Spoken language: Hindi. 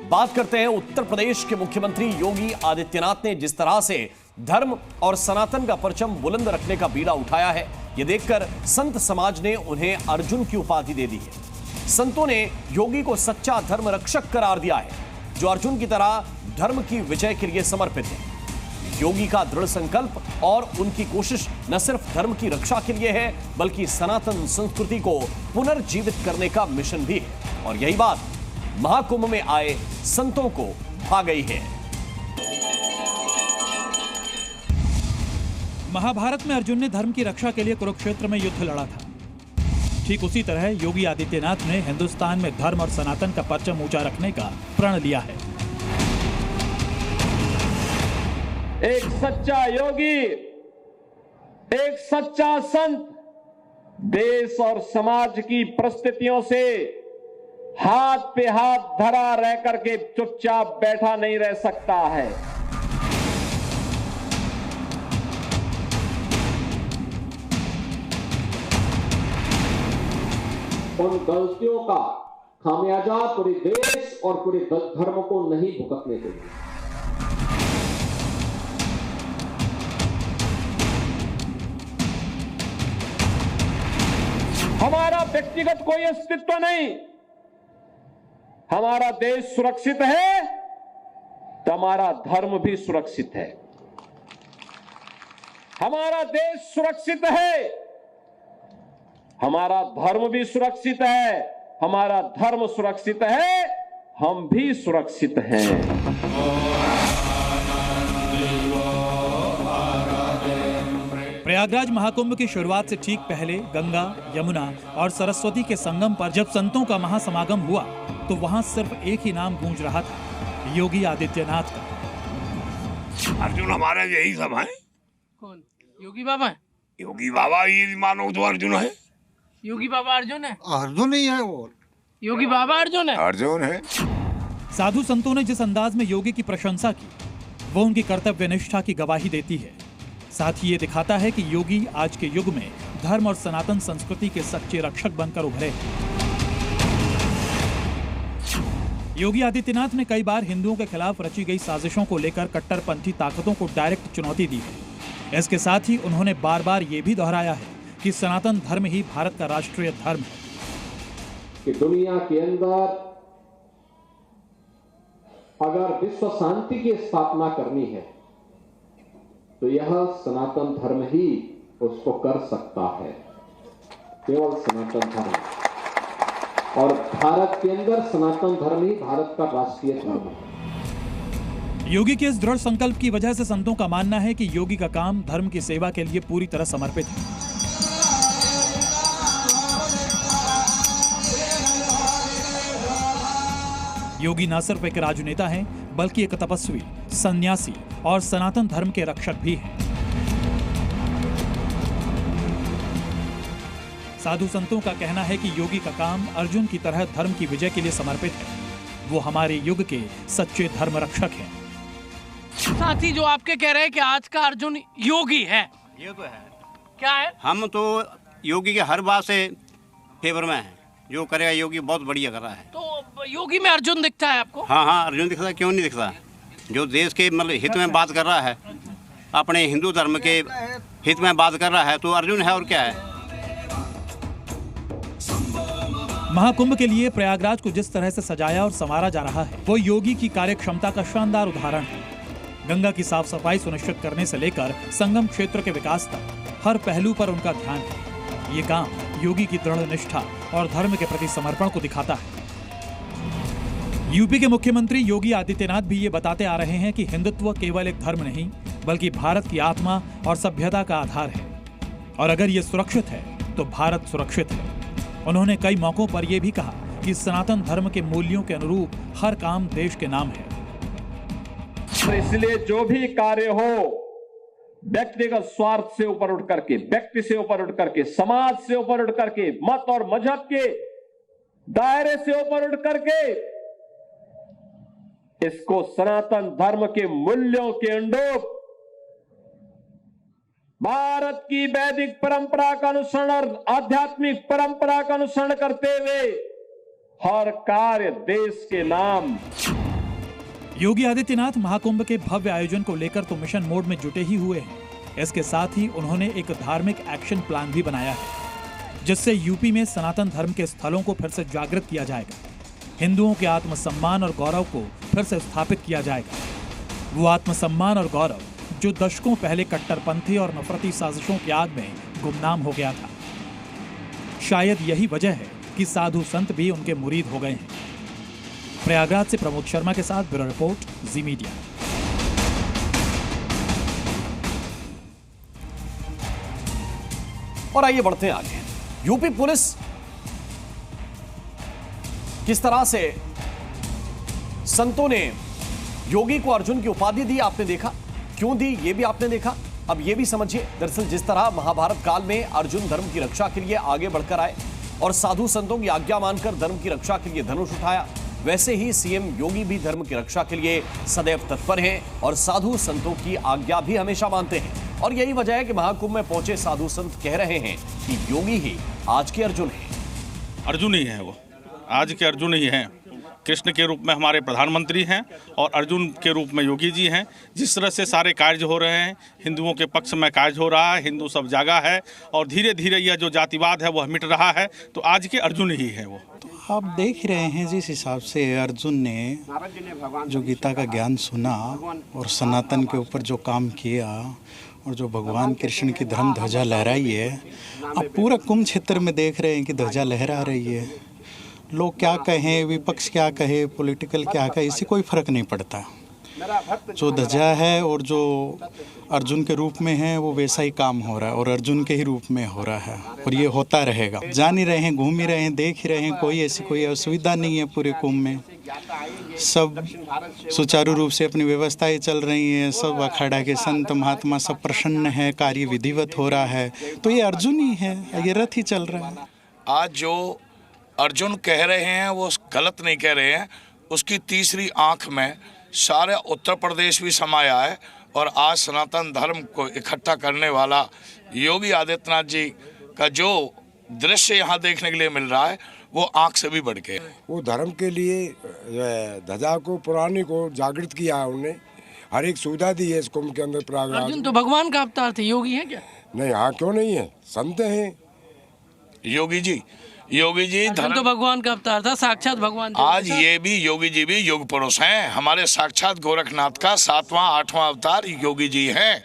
बात करते हैं उत्तर प्रदेश के मुख्यमंत्री योगी आदित्यनाथ ने जिस तरह से धर्म और सनातन का परचम बुलंद रखने का बीड़ा उठाया है, यह देखकर संत समाज ने उन्हें अर्जुन की उपाधि दे दी है। संतों ने योगी को सच्चा धर्म रक्षक करार दिया है, जो अर्जुन की तरह धर्म की विजय के लिए समर्पित है। योगी का दृढ़ संकल्प और उनकी कोशिश न सिर्फ धर्म की रक्षा के लिए है, बल्कि सनातन संस्कृति को पुनर्जीवित करने का मिशन भी है। और यही बात महाकुंभ में आए संतों को भा गई है। महाभारत में अर्जुन ने धर्म की रक्षा के लिए कुरुक्षेत्र में युद्ध लड़ा था। ठीक उसी तरह योगी आदित्यनाथ ने हिंदुस्तान में धर्म और सनातन का परचम ऊंचा रखने का प्रण लिया है। एक सच्चा योगी, एक सच्चा संत देश और समाज की परिस्थितियों से हाथ पे हाथ धरा रह करके चुपचाप बैठा नहीं रह सकता है। उन गलतियों का खामियाजा पूरे देश और पूरे धर्म को नहीं भुगतने देंगे। हमारा व्यक्तिगत कोई अस्तित्व नहीं, हमारा देश सुरक्षित है तो हमारा धर्म भी सुरक्षित है। हमारा देश सुरक्षित है, हमारा धर्म भी सुरक्षित है। हमारा धर्म सुरक्षित है, हम भी सुरक्षित हैं। प्रयागराज महाकुंभ की शुरुआत से ठीक पहले गंगा, यमुना और सरस्वती के संगम पर जब संतों का महासमागम हुआ तो वहां सिर्फ एक ही नाम गूंज रहा था, योगी आदित्यनाथ का। अर्जुन हमारा यही सब है। कौन? योगी बाबा? योगी बाबा ये मानो तो अर्जुन है। योगी बाबा अर्जुन है? अर्जुन ही है वो। योगी बाबा अर्जुन है? अर्जुन है। साधु संतों ने जिस अंदाज में योगी की प्रशंसा की, वो उनकी कर्तव्य निष्ठा की गवाही देती है। साथ ही ये दिखाता है कि योगी आज के युग में धर्म और सनातन संस्कृति के सच्चे रक्षक बनकर उभरे। योगी आदित्यनाथ ने कई बार हिंदुओं के खिलाफ रची गई साजिशों को लेकर कट्टरपंथी ताकतों को डायरेक्ट चुनौती दी है। इसके साथ ही उन्होंने बार बार ये भी दोहराया है कि सनातन धर्म ही भारत का राष्ट्रीय धर्म है। कि दुनिया के अंदर अगर विश्व शांति की स्थापना करनी है तो यह सनातन धर्म ही उसको कर सकता है, केवल सनातन धर्म। और भारत के अंदर सनातन धर्म ही भारत का राष्ट्रीय धर्म है। योगी के इस दृढ़ संकल्प की वजह से संतों का मानना है कि योगी का काम धर्म की सेवा के लिए पूरी तरह समर्पित है। योगी न सिर्फ एक राजनेता हैं, बल्कि एक तपस्वी, सन्यासी और सनातन धर्म के रक्षक भी हैं। साधु संतों का कहना है कि योगी का काम अर्जुन की तरह धर्म की विजय के लिए समर्पित है। वो हमारे युग के सच्चे धर्म रक्षक हैं। साथी जो आपके कह रहे हैं कि आज का अर्जुन योगी है, ये तो है। क्या है? हम तो योगी के हर बात से फेवर में हैं। जो करेगा योगी बहुत बढ़िया कर रहा है। तो योगी में अर्जुन दिखता है आपको? हाँ, अर्जुन दिखता है, क्यों नहीं दिखता। जो देश के मतलब हित में बात कर रहा है, अपने हिंदू धर्म के हित में बात कर रहा है, तो अर्जुन है और क्या है। महाकुंभ के लिए प्रयागराज को जिस तरह से सजाया और संवारा जा रहा है, वो योगी की कार्यक्षमता का शानदार उदाहरण है। गंगा की साफ सफाई सुनिश्चित करने से लेकर संगम क्षेत्र के विकास तक हर पहलू पर उनका ध्यान है। ये काम योगी की दृढ़ निष्ठा और धर्म के प्रति समर्पण को दिखाता है। यूपी के मुख्यमंत्री योगी आदित्यनाथ भी ये बताते आ रहे हैं कि हिंदुत्व केवल एक धर्म नहीं, बल्कि भारत की आत्मा और सभ्यता का आधार है। और अगर ये सुरक्षित है तो भारत सुरक्षित है। उन्होंने कई मौकों पर यह भी कहा कि सनातन धर्म के मूल्यों के अनुरूप हर काम देश के नाम है। तो इसलिए जो भी कार्य हो, व्यक्तिगत स्वार्थ से ऊपर उठ करके, व्यक्ति से ऊपर उठ करके, समाज से ऊपर उठ करके, मत और मजहब के दायरे से ऊपर उठ करके इसको सनातन धर्म के मूल्यों के अनुरूप भारत की वैदिक परंपरा का अनुसरण और आध्यात्मिक परंपरा का अनुसरण करते हुए हर कार्य देश के नाम योगी आदित्यनाथ महाकुंभ के भव्य आयोजन को लेकर तो मिशन मोड में जुटे ही हुए हैं। इसके साथ ही उन्होंने एक धार्मिक एक्शन प्लान भी बनाया है, जिससे यूपी में सनातन धर्म के स्थलों को फिर से जागृत किया जाएगा। हिंदुओं के आत्मसम्मान और गौरव को फिर से स्थापित किया जाएगा। वो आत्मसम्मान और गौरव जो दशकों पहले कट्टरपंथी और नफरती साजिशों की आग में गुमनाम हो गया था। शायद यही वजह है कि साधु संत भी उनके मुरीद हो गए हैं। प्रयागराज से प्रमोद शर्मा के साथ ब्यूरो रिपोर्ट, जी मीडिया। और आइए बढ़ते हैं आगे। यूपी पुलिस किस तरह से संतों ने योगी को अर्जुन की उपाधि दी, आपने देखा। क्यों दी ये भी आपने देखा। अब ये भी समझिए, दरअसल जिस तरह महाभारत काल में अर्जुन धर्म की रक्षा के लिए आगे बढ़कर आए और साधु संतों की आज्ञा मानकर धर्म की रक्षा के लिए धनुष उठाया, वैसे ही सीएम योगी भी धर्म की रक्षा के लिए सदैव तत्पर हैं और साधु संतों की आज्ञा भी हमेशा मानते हैं। और यही वजह है कि महाकुंभ में पहुंचे साधु संत कह रहे हैं कि योगी ही आज के अर्जुन हैं। अर्जुन ही है, वो आज के अर्जुन ही हैं। कृष्ण के रूप में हमारे प्रधानमंत्री हैं और अर्जुन के रूप में योगी जी हैं। जिस तरह से सारे कार्य हो रहे हैं, हिंदुओं के पक्ष में कार्य हो रहा है, हिंदू सब जागा है और धीरे धीरे यह जो जातिवाद है वह मिट रहा है, तो आज के अर्जुन ही है वो। तो आप देख रहे हैं जिस हिसाब से अर्जुन ने जो गीता का ज्ञान सुना और सनातन के ऊपर जो काम किया और जो भगवान कृष्ण की धर्म ध्वजा लहराई है, आप पूरा कुंभ क्षेत्र में देख रहे हैं कि ध्वजा लहरा रही है। लोग क्या कहें, विपक्ष क्या कहे, पॉलिटिकल क्या कहे, इससे कोई फर्क नहीं पड़ता। जो ध्वजा है और जो अर्जुन के रूप में है वो वैसा ही काम हो रहा है और अर्जुन के ही रूप में हो रहा है और ये होता रहेगा। जान ही रहे हैं, घूम ही रहे हैं, देख ही रहे हैं, कोई ऐसी कोई असुविधा नहीं है। पूरे कुंभ में सब सुचारू रूप से अपनी व्यवस्थाएं चल रही हैं। सब अखाड़ा के संत महात्मा सब प्रसन्न है, कार्य विधिवत हो रहा है। तो ये अर्जुन ही है, ये रथ ही चल रहा है। आज जो अर्जुन कह रहे हैं वो गलत नहीं कह रहे हैं। उसकी तीसरी आंख में सारे उत्तर प्रदेश भी समाया है और आज सनातन धर्म को इकट्ठा करने वाला योगी आदित्यनाथ जी का जो दृश्य यहाँ देखने के लिए मिल रहा है वो आंख से भी बढ़ के। वो धर्म के लिए ध्वजा को, पुरानी को जागृत किया है उन्होंने। हर एक सुविधा दी है इस कुंभ के अंदर। प्रयागराज अर्जुन तो भगवान का अवतार थे, योगी है क्या? नहीं, हाँ क्यों नहीं है, संत हैं योगी जी। धर्म तो भगवान का अवतार था, साक्षात भगवान। आज ये भी योगी जी भी योग पुरुष हैं। हमारे साक्षात गोरखनाथ का 7वां 8वां अवतार योगी जी हैं।